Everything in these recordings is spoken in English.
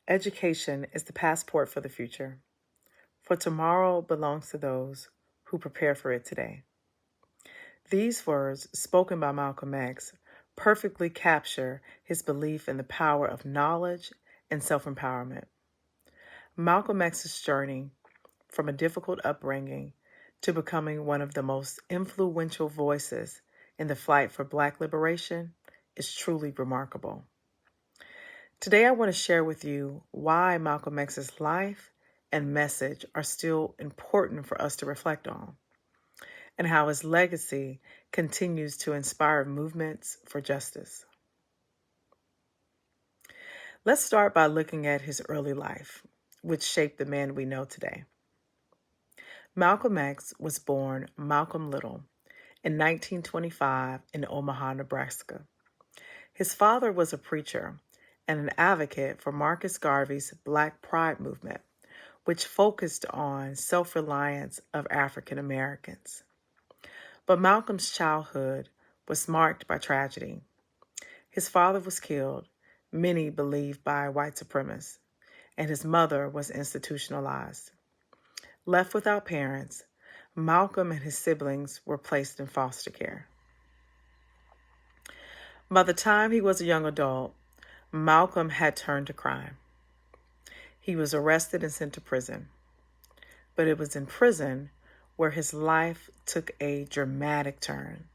Education is the passport for the future, for tomorrow belongs to those who prepare for it today. These words, spoken by Malcolm X, perfectly capture his belief in the power of knowledge and self-empowerment. Malcolm X's journey from a difficult upbringing to becoming one of the most influential voices in the fight for Black liberation is truly remarkable. Today, I want to share with you why Malcolm X's life and message are still important for us to reflect on, and how his legacy continues to inspire movements for justice. Let's start by looking at his early life, which shaped the man we know today. Malcolm X was born Malcolm Little in 1925 in Omaha, Nebraska. His father was a preacher and an advocate for Marcus Garvey's Black Pride movement, which focused on self-reliance of African Americans. But Malcolm's childhood was marked by tragedy. His father was killed, many believe by white supremacists, and his mother was institutionalized. Left without parents, Malcolm and his siblings were placed in foster care. By the time he was a young adult, Malcolm had turned to crime. He was arrested and sent to prison. But it was in prison where his life took a dramatic turn.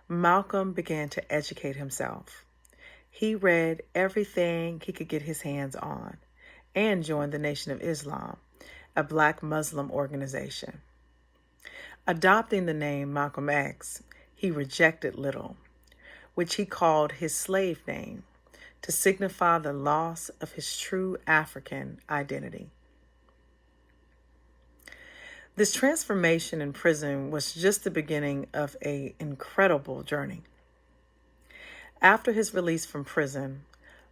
Malcolm began to educate himself. He read everything he could get his hands on and joined the Nation of Islam, a Black Muslim organization. Adopting the name Malcolm X, he rejected Little, which he called his slave name, to signify the loss of his true African identity. This transformation in prison was just the beginning of an incredible journey. After his release from prison,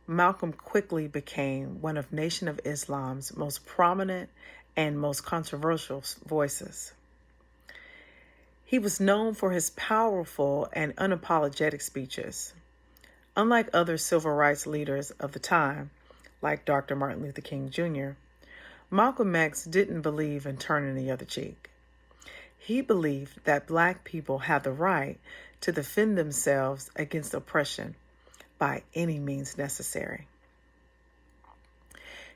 Malcolm quickly became one of Nation of Islam's most prominent and most controversial voices. He was known for his powerful and unapologetic speeches. Unlike other civil rights leaders of the time, like Dr. Martin Luther King Jr., Malcolm X didn't believe in turning the other cheek. He believed that Black people had the right to defend themselves against oppression by any means necessary.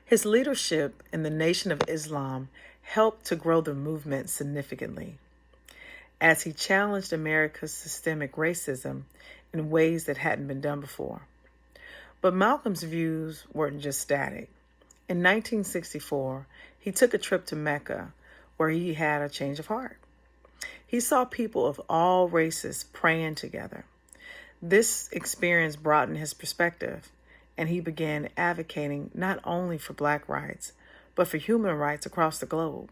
His leadership in the Nation of Islam helped to grow the movement significantly, as he challenged America's systemic racism in ways that hadn't been done before. But Malcolm's views weren't just static. In 1964, he took a trip to Mecca, where he had a change of heart. He saw people of all races praying together. This experience broadened his perspective, and he began advocating not only for Black rights, but for human rights across the globe.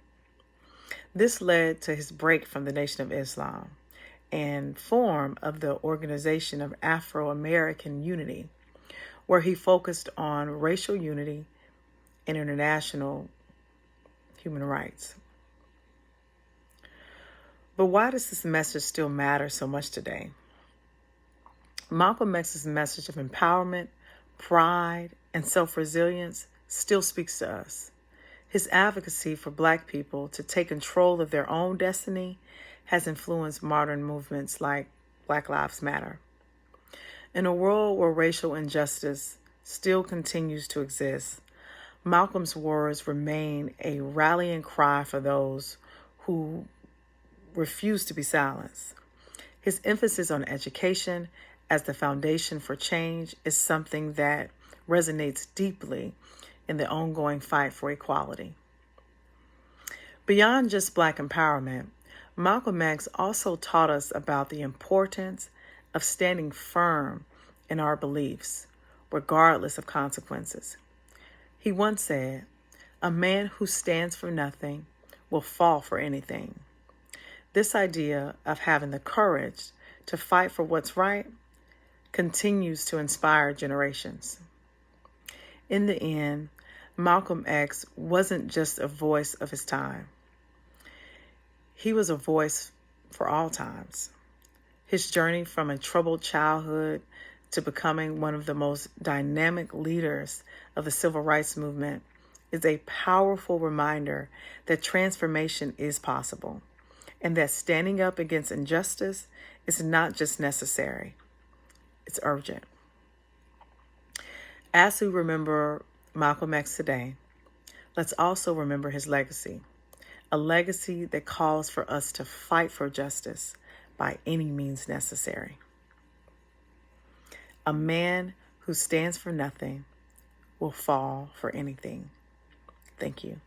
This led to his break from the Nation of Islam and form of the Organization of Afro-American Unity, where he focused on racial unity and international human rights. But why does this message still matter so much today? Malcolm X's message of empowerment, pride, and self-resilience still speaks to us. His advocacy for Black people to take control of their own destiny has influenced modern movements like Black Lives Matter. In a world where racial injustice still continues to exist, Malcolm's words remain a rallying cry for those who refuse to be silenced. His emphasis on education as the foundation for change is something that resonates deeply in the ongoing fight for equality. Beyond just Black empowerment, Malcolm X also taught us about the importance of standing firm in our beliefs, regardless of consequences. He once said, "A man who stands for nothing will fall for anything." This idea of having the courage to fight for what's right continues to inspire generations. In the end, Malcolm X wasn't just a voice of his time. He was a voice for all times. His journey from a troubled childhood to becoming one of the most dynamic leaders of the civil rights movement is a powerful reminder that transformation is possible and that standing up against injustice is not just necessary, it's urgent. As we remember Malcolm X today, let's also remember his legacy, a legacy that calls for us to fight for justice by any means necessary. A man who stands for nothing will fall for anything. Thank you.